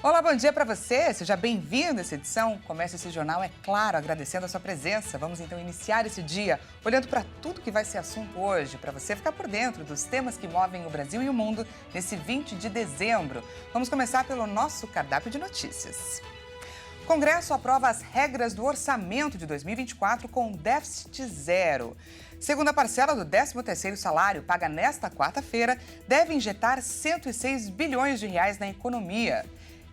Olá, bom dia para você. Seja bem-vindo a essa edição. Começa esse jornal, é claro, agradecendo a sua presença. Vamos então iniciar esse dia olhando para tudo que vai ser assunto hoje, para você ficar por dentro dos temas que movem o Brasil e o mundo nesse 20 de dezembro. Vamos começar pelo nosso cardápio de notícias. O Congresso aprova as regras do orçamento de 2024 com déficit zero. Segunda parcela do 13º salário, paga nesta quarta-feira, deve injetar 106 bilhões de reais na economia.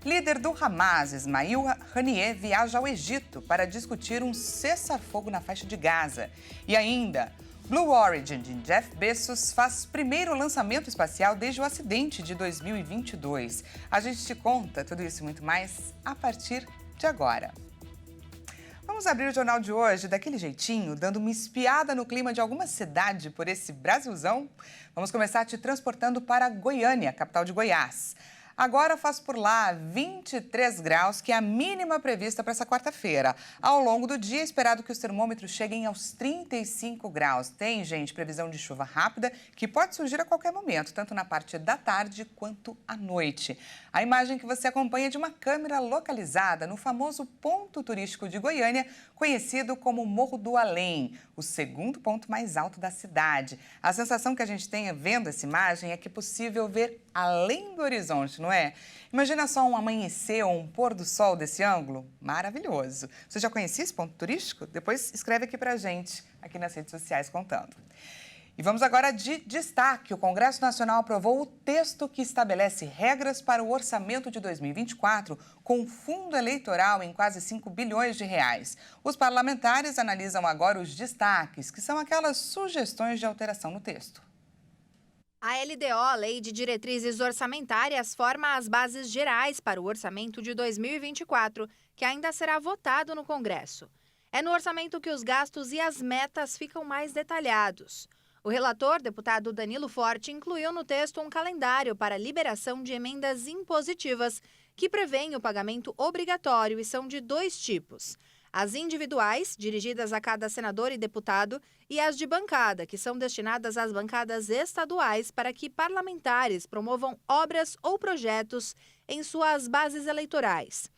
Líder do Hamas, Ismail Haniyeh, viaja ao Egito para discutir um cessar-fogo na faixa de Gaza. E ainda, Blue Origin de Jeff Bezos faz primeiro lançamento espacial desde o acidente de 2022. A gente te conta tudo isso e muito mais a partir de agora. Vamos abrir o jornal de hoje daquele jeitinho, dando uma espiada no clima de alguma cidade por esse Brasilzão. Vamos começar te transportando para Goiânia, capital de Goiás. Agora faz por lá 23 graus, que é a mínima prevista para essa quarta-feira. Ao longo do dia, é esperado que os termômetros cheguem aos 35 graus. Tem, gente, previsão de chuva rápida, que pode surgir a qualquer momento, tanto na parte da tarde quanto à noite. A imagem que você acompanha é de uma câmera localizada no famoso ponto turístico de Goiânia, conhecido como Morro do Além, o segundo ponto mais alto da cidade. A sensação que a gente tem vendo essa imagem é que é possível ver além do horizonte, não é? Imagina só um amanhecer ou um pôr do sol desse ângulo. Maravilhoso. Você já conhecia esse ponto turístico? Depois escreve aqui pra gente, aqui nas redes sociais, contando. E vamos agora de destaque. O Congresso Nacional aprovou o texto que estabelece regras para o orçamento de 2024, com fundo eleitoral em quase 5 bilhões de reais. Os parlamentares analisam agora os destaques, que são aquelas sugestões de alteração no texto. A LDO, Lei de Diretrizes Orçamentárias, forma as bases gerais para o orçamento de 2024, que ainda será votado no Congresso. É no orçamento que os gastos e as metas ficam mais detalhados. O relator, deputado Danilo Forte, incluiu no texto um calendário para liberação de emendas impositivas, que prevêem o pagamento obrigatório e são de dois tipos: as individuais, dirigidas a cada senador e deputado, e as de bancada, que são destinadas às bancadas estaduais para que parlamentares promovam obras ou projetos em suas bases eleitorais.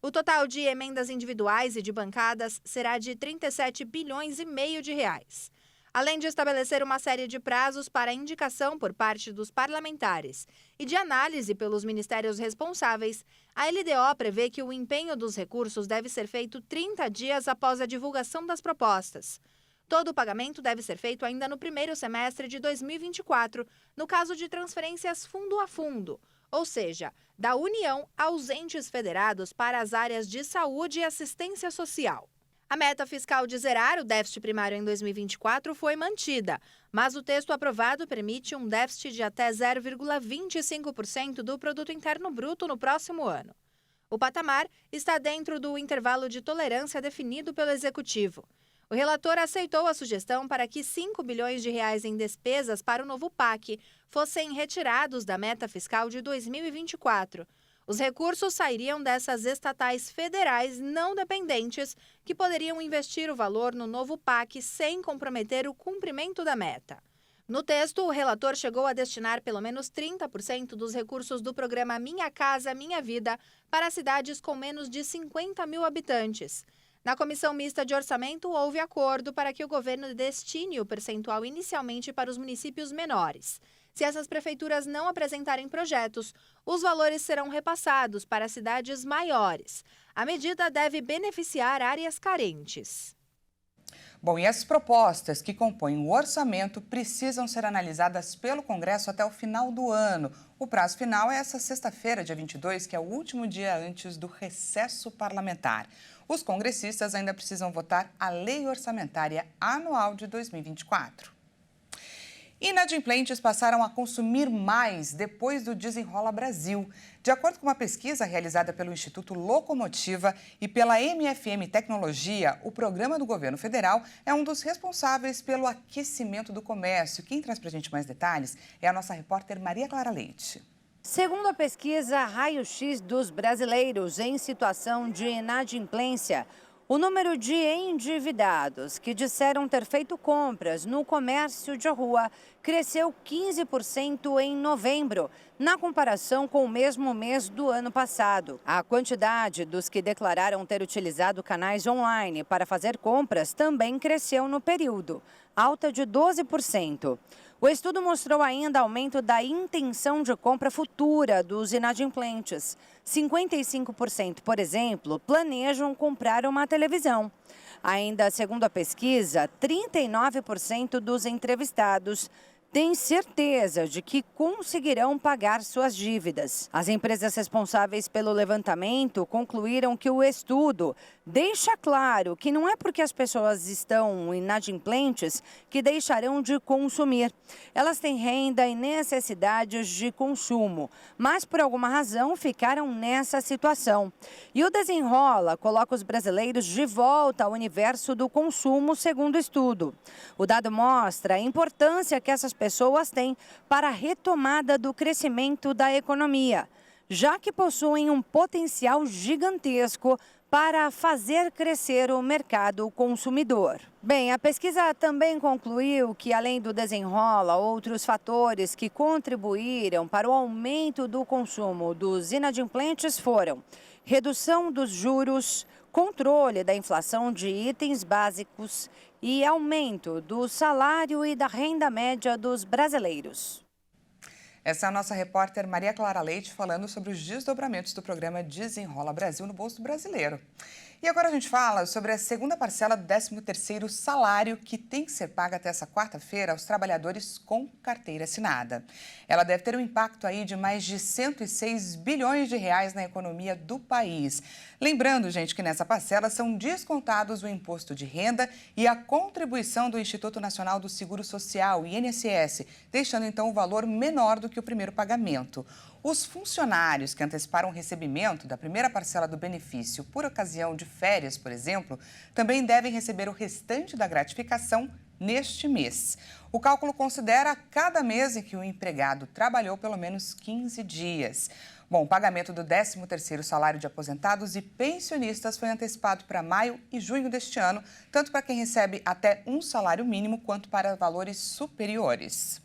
O total de emendas individuais e de bancadas será de 37 bilhões e meio de reais. Além de estabelecer uma série de prazos para indicação por parte dos parlamentares e de análise pelos ministérios responsáveis, a LDO prevê que o empenho dos recursos deve ser feito 30 dias após a divulgação das propostas. Todo o pagamento deve ser feito ainda no primeiro semestre de 2024, no caso de transferências fundo a fundo, ou seja, da União aos entes federados para as áreas de saúde e assistência social. A meta fiscal de zerar o déficit primário em 2024 foi mantida, mas o texto aprovado permite um déficit de até 0,25% do Produto Interno Bruto no próximo ano. O patamar está dentro do intervalo de tolerância definido pelo Executivo. O relator aceitou a sugestão para que 5 bilhões de reais em despesas para o novo PAC fossem retirados da meta fiscal de 2024. Os recursos sairiam dessas estatais federais não dependentes, que poderiam investir o valor no novo PAC sem comprometer o cumprimento da meta. No texto, o relator chegou a destinar pelo menos 30% dos recursos do programa Minha Casa Minha Vida para cidades com menos de 50 mil habitantes. Na Comissão Mista de Orçamento, houve acordo para que o governo destine o percentual inicialmente para os municípios menores. Se essas prefeituras não apresentarem projetos, os valores serão repassados para cidades maiores. A medida deve beneficiar áreas carentes. Bom, e as propostas que compõem o orçamento precisam ser analisadas pelo Congresso até o final do ano. O prazo final é essa sexta-feira, dia 22, que é o último dia antes do recesso parlamentar. Os congressistas ainda precisam votar a Lei Orçamentária Anual de 2024. Inadimplentes passaram a consumir mais depois do Desenrola Brasil. De acordo com uma pesquisa realizada pelo Instituto Locomotiva e pela MFM Tecnologia, o programa do governo federal é um dos responsáveis pelo aquecimento do comércio. Quem traz para a gente mais detalhes é a nossa repórter Maria Clara Leite. Segundo a pesquisa Raio-X dos brasileiros em situação de inadimplência, O número de endividados que disseram ter feito compras no comércio de rua cresceu 15% em novembro, na comparação com o mesmo mês do ano passado. A quantidade dos que declararam ter utilizado canais online para fazer compras também cresceu no período, alta de 12%. O estudo mostrou ainda aumento da intenção de compra futura dos inadimplentes. 55%, por exemplo, planejam comprar uma televisão. Ainda segundo a pesquisa, 39% dos entrevistados têm certeza de que conseguirão pagar suas dívidas. As empresas responsáveis pelo levantamento concluíram que o estudo deixa claro que não é porque as pessoas estão inadimplentes que deixarão de consumir. Elas têm renda e necessidades de consumo, mas por alguma razão ficaram nessa situação. E o Desenrola coloca os brasileiros de volta ao universo do consumo, segundo o estudo. O dado mostra a importância que essas pessoas têm para a retomada do crescimento da economia, já que possuem um potencial gigantesco para fazer crescer o mercado consumidor. Bem, a pesquisa também concluiu que, além do Desenrola, outros fatores que contribuíram para o aumento do consumo dos inadimplentes foram redução dos juros, controle da inflação de itens básicos e aumento do salário e da renda média dos brasileiros. Essa é a nossa repórter Maria Clara Leite falando sobre os desdobramentos do programa Desenrola Brasil no bolso do brasileiro. E agora a gente fala sobre a segunda parcela do 13º salário que tem que ser paga até essa quarta-feira aos trabalhadores com carteira assinada. Ela deve ter um impacto aí de mais de 106 bilhões de reais na economia do país. Lembrando, gente, que nessa parcela são descontados o imposto de renda e a contribuição do Instituto Nacional do Seguro Social, INSS, deixando então o valor menor do que o primeiro pagamento. Os funcionários que anteciparam o recebimento da primeira parcela do benefício por ocasião de férias, por exemplo, também devem receber o restante da gratificação neste mês. O cálculo considera cada mês em que o empregado trabalhou pelo menos 15 dias. Bom, o pagamento do 13º salário de aposentados e pensionistas foi antecipado para maio e junho deste ano, tanto para quem recebe até um salário mínimo quanto para valores superiores.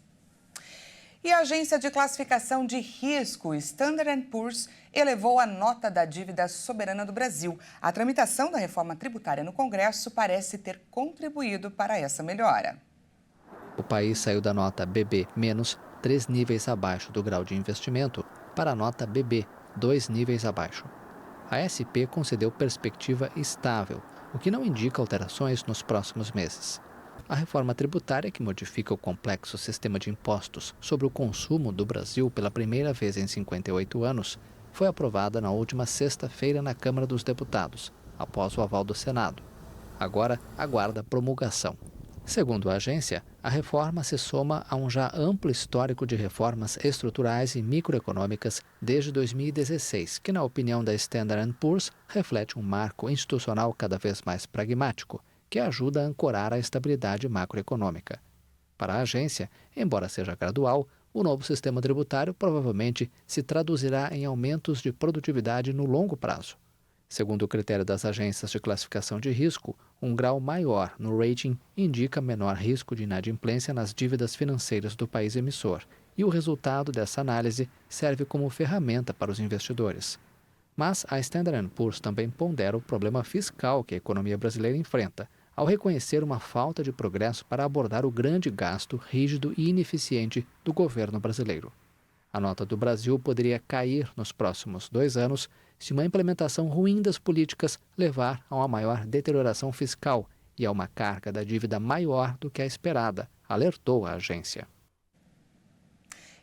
E a agência de classificação de risco Standard & Poor's elevou a nota da dívida soberana do Brasil. A tramitação da reforma tributária no Congresso parece ter contribuído para essa melhora. O país saiu da nota BB-, 3 níveis abaixo do grau de investimento, para a nota BB, 2 níveis abaixo. A SP concedeu perspectiva estável, o que não indica alterações nos próximos meses. A reforma tributária, que modifica o complexo sistema de impostos sobre o consumo do Brasil pela primeira vez em 58 anos, foi aprovada na última sexta-feira na Câmara dos Deputados, após o aval do Senado. Agora aguarda promulgação. Segundo a agência, a reforma se soma a um já amplo histórico de reformas estruturais e microeconômicas desde 2016, que, na opinião da Standard & Poor's, reflete um marco institucional cada vez mais pragmático, que ajuda a ancorar a estabilidade macroeconômica. Para a agência, embora seja gradual, o novo sistema tributário provavelmente se traduzirá em aumentos de produtividade no longo prazo. Segundo o critério das agências de classificação de risco, um grau maior no rating indica menor risco de inadimplência nas dívidas financeiras do país emissor, e o resultado dessa análise serve como ferramenta para os investidores. Mas a Standard & Poor's também pondera o problema fiscal que a economia brasileira enfrenta, ao reconhecer uma falta de progresso para abordar o grande gasto rígido e ineficiente do governo brasileiro. A nota do Brasil poderia cair nos próximos 2 anos se uma implementação ruim das políticas levar a uma maior deterioração fiscal e a uma carga da dívida maior do que a esperada, alertou a agência.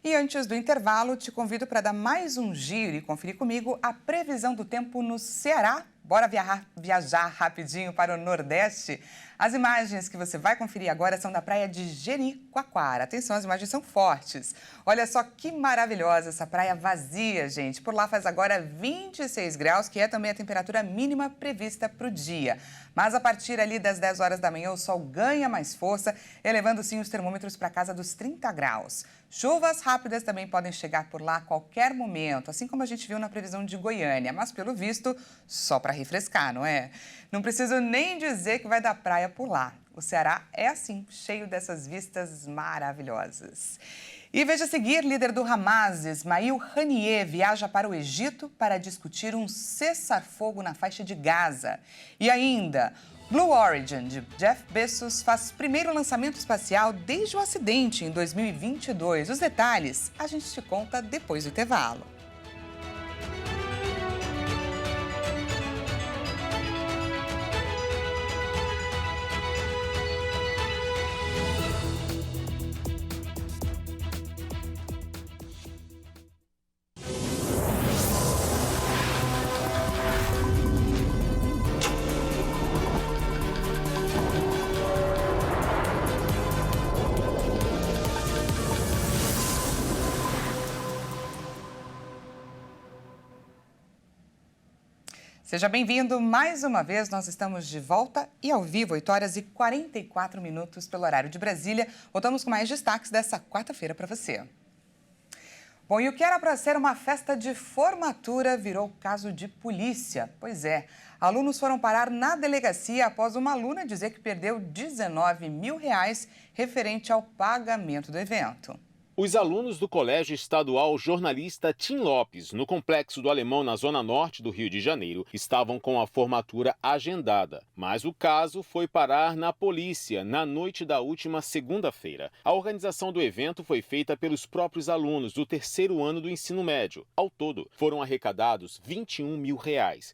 E antes do intervalo, te convido para dar mais um giro e conferir comigo a previsão do tempo no Ceará. Bora viajar rapidinho para o Nordeste? As imagens que você vai conferir agora são da praia de Jericoacoara. Atenção, as imagens são fortes. Olha só que maravilhosa essa praia vazia, gente. Por lá faz agora 26 graus, que é também a temperatura mínima prevista para o dia. Mas a partir ali das 10 horas da manhã, o sol ganha mais força, elevando sim os termômetros para casa dos 30 graus. Chuvas rápidas também podem chegar por lá a qualquer momento, assim como a gente viu na previsão de Goiânia, mas pelo visto, só para refrescar, não é? Não preciso nem dizer que vai dar praia por lá. O Ceará é assim, cheio dessas vistas maravilhosas. E veja a seguir, líder do Hamas, Ismail Haniyeh, viaja para o Egito para discutir um cessar-fogo na faixa de Gaza. E ainda, Blue Origin, de Jeff Bezos, faz primeiro lançamento espacial desde o acidente em 2022. Os detalhes a gente te conta depois do intervalo. Seja bem-vindo mais uma vez, nós estamos de volta e ao vivo, 8 horas e 44 minutos pelo horário de Brasília. Voltamos com mais destaques dessa quarta-feira para você. Bom, e o que era para ser uma festa de formatura virou caso de polícia. Pois é, alunos foram parar na delegacia após uma aluna dizer que perdeu R$19 mil referente ao pagamento do evento. Os alunos do Colégio Estadual Jornalista Tim Lopes, no Complexo do Alemão, na zona norte do Rio de Janeiro, estavam com a formatura agendada. Mas o caso foi parar na polícia na noite da última segunda-feira. A organização do evento foi feita pelos próprios alunos do terceiro ano do ensino médio. Ao todo, foram arrecadados R$21 mil.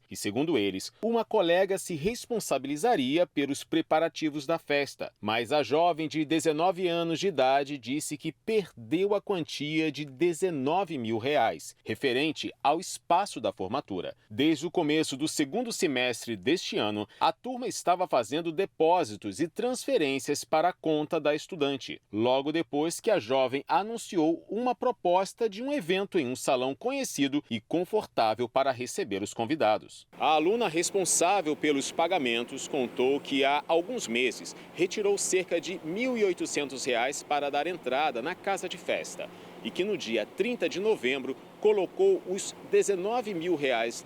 E, segundo eles, uma colega se responsabilizaria pelos preparativos da festa. Mas a jovem de 19 anos de idade disse que perdeu a quantia de R$19 mil, referente ao espaço da formatura. Desde o começo do segundo semestre deste ano, a turma estava fazendo depósitos e transferências para a conta da estudante, logo depois que a jovem anunciou uma proposta de um evento em um salão conhecido e confortável para receber os convidados. A aluna responsável pelos pagamentos contou que há alguns meses retirou cerca de R$1.800 para dar entrada na casa de festa e que no dia 30 de novembro colocou os R$19 mil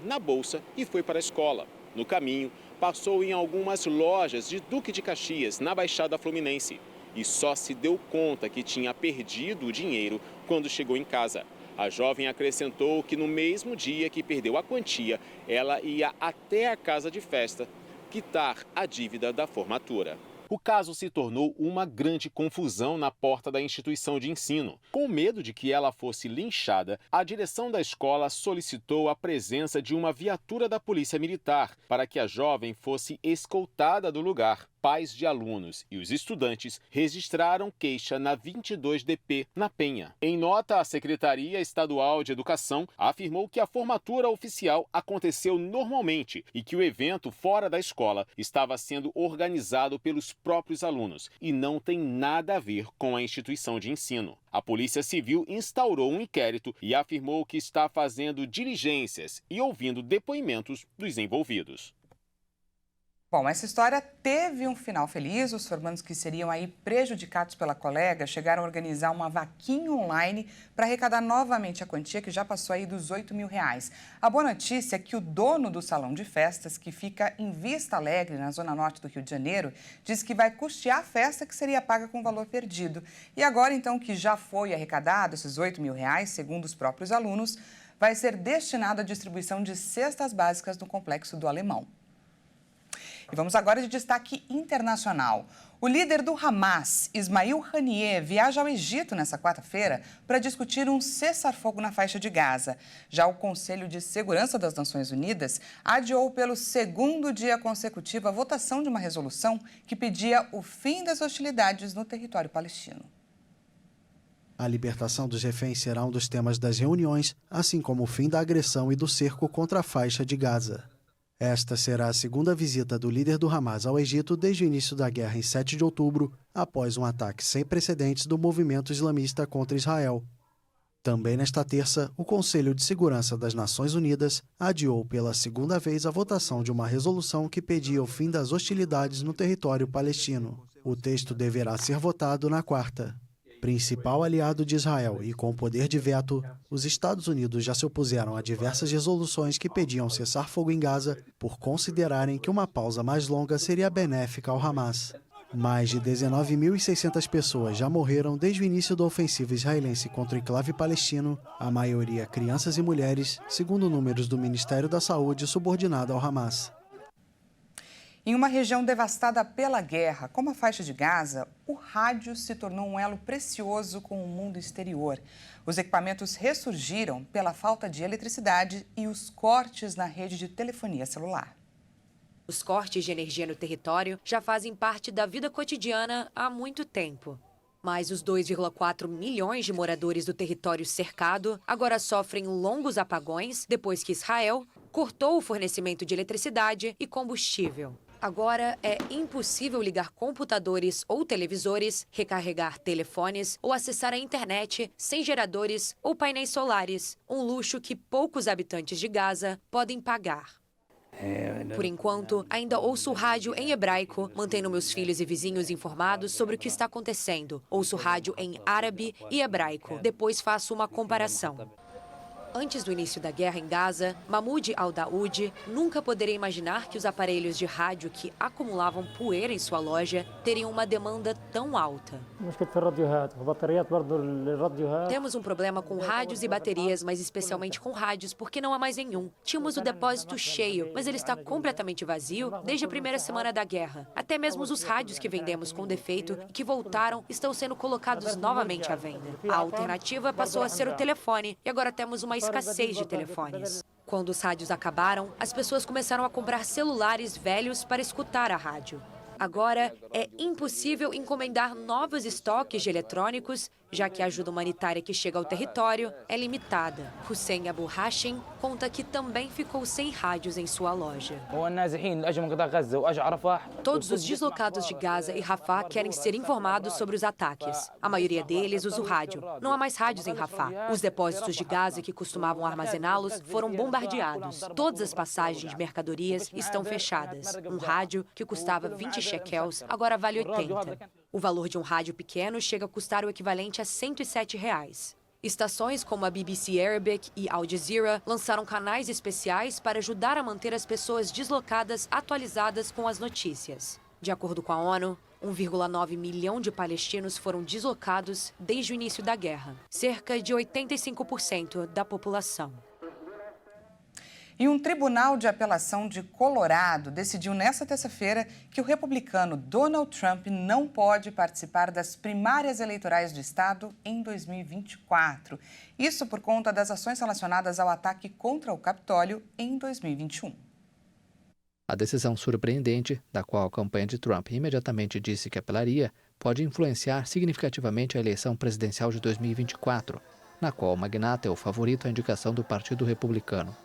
na bolsa e foi para a escola. No caminho, passou em algumas lojas de Duque de Caxias, na Baixada Fluminense, e só se deu conta que tinha perdido o dinheiro quando chegou em casa. A jovem acrescentou que no mesmo dia que perdeu a quantia, ela ia até a casa de festa quitar a dívida da formatura. O caso se tornou uma grande confusão na porta da instituição de ensino. Com medo de que ela fosse linchada, a direção da escola solicitou a presença de uma viatura da Polícia Militar para que a jovem fosse escoltada do lugar. Pais de alunos e os estudantes registraram queixa na 22DP, na Penha. Em nota, a Secretaria Estadual de Educação afirmou que a formatura oficial aconteceu normalmente e que o evento fora da escola estava sendo organizado pelos próprios alunos e não tem nada a ver com a instituição de ensino. A Polícia Civil instaurou um inquérito e afirmou que está fazendo diligências e ouvindo depoimentos dos envolvidos. Bom, essa história teve um final feliz. Os formandos que seriam aí prejudicados pela colega chegaram a organizar uma vaquinha online para arrecadar novamente a quantia que já passou aí dos R$8 mil. A boa notícia é que o dono do salão de festas, que fica em Vista Alegre, na zona norte do Rio de Janeiro, disse que vai custear a festa que seria paga com o valor perdido. E agora, então, que já foi arrecadado esses R$8 mil, segundo os próprios alunos, vai ser destinado à distribuição de cestas básicas no Complexo do Alemão. E vamos agora de destaque internacional. O líder do Hamas, Ismail Haniyeh, viaja ao Egito nesta quarta-feira para discutir um cessar-fogo na faixa de Gaza. Já o Conselho de Segurança das Nações Unidas adiou pelo segundo dia consecutivo a votação de uma resolução que pedia o fim das hostilidades no território palestino. A libertação dos reféns será um dos temas das reuniões, assim como o fim da agressão e do cerco contra a faixa de Gaza. Esta será a segunda visita do líder do Hamas ao Egito desde o início da guerra em 7 de outubro, após um ataque sem precedentes do movimento islamista contra Israel. Também nesta terça, o Conselho de Segurança das Nações Unidas adiou pela segunda vez a votação de uma resolução que pedia o fim das hostilidades no território palestino. O texto deverá ser votado na quarta. Principal aliado de Israel e com poder de veto, os Estados Unidos já se opuseram a diversas resoluções que pediam cessar-fogo em Gaza por considerarem que uma pausa mais longa seria benéfica ao Hamas. Mais de 19.600 pessoas já morreram desde o início da ofensiva israelense contra o enclave palestino, a maioria crianças e mulheres, segundo números do Ministério da Saúde subordinado ao Hamas. Em uma região devastada pela guerra, como a faixa de Gaza, o rádio se tornou um elo precioso com o mundo exterior. Os equipamentos ressurgiram pela falta de eletricidade e os cortes na rede de telefonia celular. Os cortes de energia no território já fazem parte da vida cotidiana há muito tempo. Mas os 2,4 milhões de moradores do território cercado agora sofrem longos apagões depois que Israel cortou o fornecimento de eletricidade e combustível. Agora é impossível ligar computadores ou televisores, recarregar telefones ou acessar a internet sem geradores ou painéis solares, um luxo que poucos habitantes de Gaza podem pagar. Por enquanto, ainda ouço rádio em hebraico, mantendo meus filhos e vizinhos informados sobre o que está acontecendo. Ouço rádio em árabe e hebraico. Depois faço uma comparação. Antes do início da guerra em Gaza, Mahmoud Al-Daoud nunca poderia imaginar que os aparelhos de rádio que acumulavam poeira em sua loja teriam uma demanda tão alta. Temos um problema com rádios e baterias, mas especialmente com rádios, porque não há mais nenhum. Tínhamos o depósito cheio, mas ele está completamente vazio desde a primeira semana da guerra. Até mesmo os rádios que vendemos com defeito e que voltaram estão sendo colocados novamente à venda. A alternativa passou a ser o telefone e agora temos uma escassez de telefones. Quando os rádios acabaram, as pessoas começaram a comprar celulares velhos para escutar a rádio. Agora, é impossível encomendar novos estoques de eletrônicos, já que a ajuda humanitária que chega ao território é limitada. Hussein Abu Hashim conta que também ficou sem rádios em sua loja. Todos os deslocados de Gaza e Rafah querem ser informados sobre os ataques. A maioria deles usa o rádio. Não há mais rádios em Rafah. Os depósitos de Gaza que costumavam armazená-los foram bombardeados. Todas as passagens de mercadorias estão fechadas. Um rádio que custava 20 shekels agora vale 80. O valor de um rádio pequeno chega a custar o equivalente a R$107. Estações como a BBC Arabic e Al Jazeera lançaram canais especiais para ajudar a manter as pessoas deslocadas atualizadas com as notícias. De acordo com a ONU, 1,9 milhão de palestinos foram deslocados desde o início da guerra, cerca de 85% da população. E um tribunal de apelação de Colorado decidiu nesta terça-feira que o republicano Donald Trump não pode participar das primárias eleitorais do estado em 2024. Isso por conta das ações relacionadas ao ataque contra o Capitólio em 2021. A decisão surpreendente, da qual a campanha de Trump imediatamente disse que apelaria, pode influenciar significativamente a eleição presidencial de 2024, na qual o magnata é o favorito à indicação do Partido Republicano.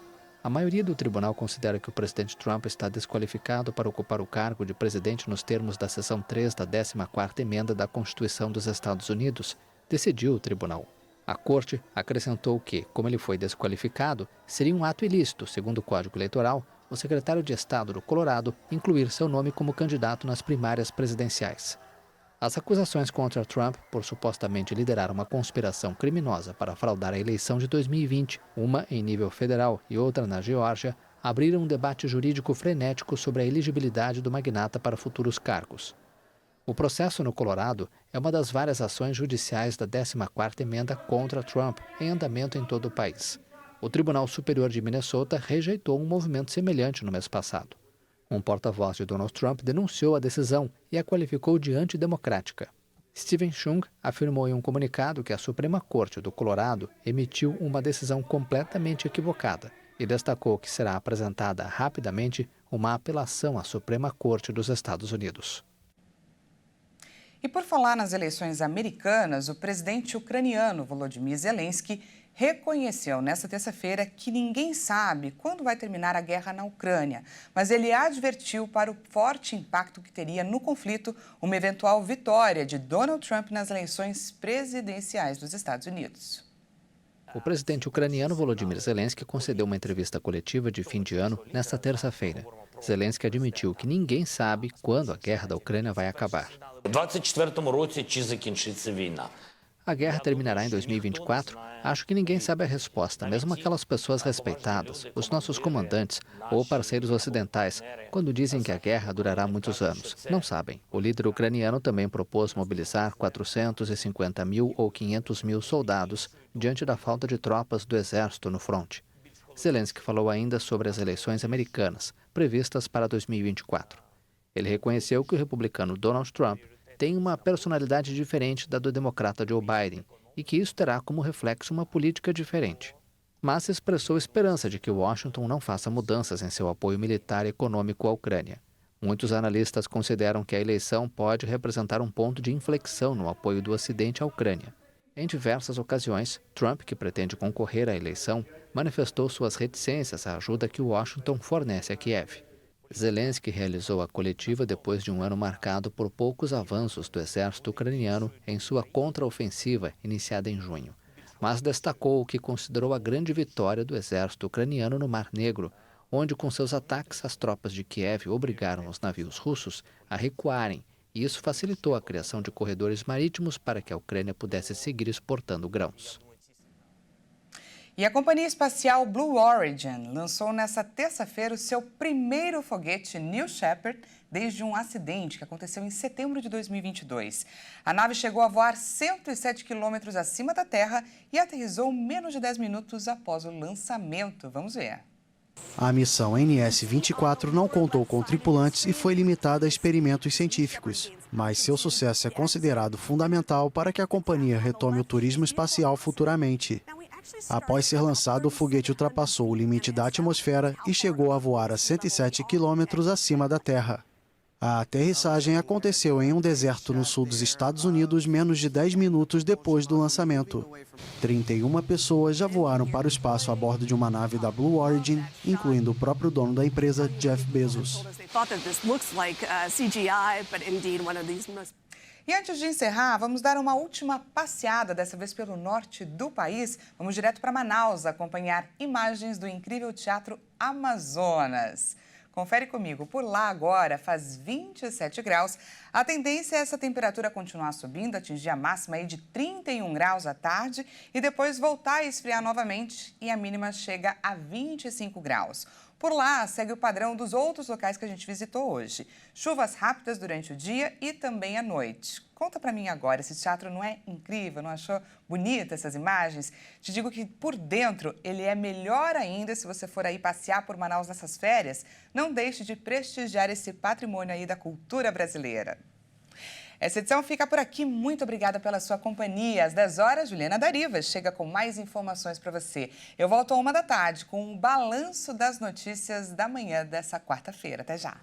A maioria do tribunal considera que o presidente Trump está desqualificado para ocupar o cargo de presidente nos termos da seção 3 da 14ª emenda da Constituição dos Estados Unidos, decidiu o tribunal. A corte acrescentou que, como ele foi desqualificado, seria um ato ilícito, segundo o Código Eleitoral, o secretário de Estado do Colorado incluir seu nome como candidato nas primárias presidenciais. As acusações contra Trump por supostamente liderar uma conspiração criminosa para fraudar a eleição de 2020, uma em nível federal e outra na Geórgia, abriram um debate jurídico frenético sobre a elegibilidade do magnata para futuros cargos. O processo no Colorado é uma das várias ações judiciais da 14ª emenda contra Trump em andamento em todo o país. O Tribunal Superior de Minnesota rejeitou um movimento semelhante no mês passado. Um porta-voz de Donald Trump denunciou a decisão e a qualificou de antidemocrática. Stephen Chung afirmou em um comunicado que a Suprema Corte do Colorado emitiu uma decisão completamente equivocada e destacou que será apresentada rapidamente uma apelação à Suprema Corte dos Estados Unidos. E por falar nas eleições americanas, o presidente ucraniano Volodymyr Zelensky reconheceu nesta terça-feira que ninguém sabe quando vai terminar a guerra na Ucrânia, mas ele advertiu para o forte impacto que teria no conflito uma eventual vitória de Donald Trump nas eleições presidenciais dos Estados Unidos. O presidente ucraniano Volodymyr Zelensky concedeu uma entrevista coletiva de fim de ano nesta terça-feira. Zelensky admitiu que ninguém sabe quando a guerra da Ucrânia vai acabar. A guerra terminará em 2024? Acho que ninguém sabe a resposta, mesmo aquelas pessoas respeitadas, os nossos comandantes ou parceiros ocidentais, quando dizem que a guerra durará muitos anos. Não sabem. O líder ucraniano também propôs mobilizar 450 mil ou 500 mil soldados diante da falta de tropas do exército no fronte. Zelensky falou ainda sobre as eleições americanas, previstas para 2024. Ele reconheceu que o republicano Donald Trump tem uma personalidade diferente da do democrata Joe Biden e que isso terá como reflexo uma política diferente. Mas expressou esperança de que Washington não faça mudanças em seu apoio militar e econômico à Ucrânia. Muitos analistas consideram que a eleição pode representar um ponto de inflexão no apoio do Ocidente à Ucrânia. Em diversas ocasiões, Trump, que pretende concorrer à eleição, manifestou suas reticências à ajuda que Washington fornece a Kiev. Zelensky realizou a coletiva depois de um ano marcado por poucos avanços do exército ucraniano em sua contraofensiva iniciada em junho, mas destacou o que considerou a grande vitória do exército ucraniano no Mar Negro, onde com seus ataques as tropas de Kiev obrigaram os navios russos a recuarem, e isso facilitou a criação de corredores marítimos para que a Ucrânia pudesse seguir exportando grãos. E a companhia espacial Blue Origin lançou nesta terça-feira o seu primeiro foguete New Shepard desde um acidente que aconteceu em setembro de 2022. A nave chegou a voar 107 quilômetros acima da Terra e aterrissou menos de 10 minutos após o lançamento. Vamos ver. A missão NS-24 não contou com tripulantes e foi limitada a experimentos científicos, mas seu sucesso é considerado fundamental para que a companhia retome o turismo espacial futuramente. Após ser lançado, o foguete ultrapassou o limite da atmosfera e chegou a voar a 107 quilômetros acima da Terra. A aterrissagem aconteceu em um deserto no sul dos Estados Unidos menos de 10 minutos depois do lançamento. 31 pessoas já voaram para o espaço a bordo de uma nave da Blue Origin, incluindo o próprio dono da empresa, Jeff Bezos. E antes de encerrar, vamos dar uma última passeada, dessa vez pelo norte do país. Vamos direto para Manaus acompanhar imagens do incrível Teatro Amazonas. Confere comigo, por lá agora faz 27 graus. A tendência é essa temperatura continuar subindo, atingir a máxima aí de 31 graus à tarde e depois voltar a esfriar novamente e a mínima chega a 25 graus. Por lá, segue o padrão dos outros locais que a gente visitou hoje. Chuvas rápidas durante o dia e também à noite. Conta pra mim agora, esse teatro não é incrível? Não achou bonita essas imagens? Te digo que por dentro ele é melhor ainda se você for aí passear por Manaus nessas férias. Não deixe de prestigiar esse patrimônio aí da cultura brasileira. Essa edição fica por aqui. Muito obrigada pela sua companhia. Às 10 horas, Juliana Darivas chega com mais informações para você. Eu volto à 1 da tarde com um balanço das notícias da manhã dessa quarta-feira. Até já.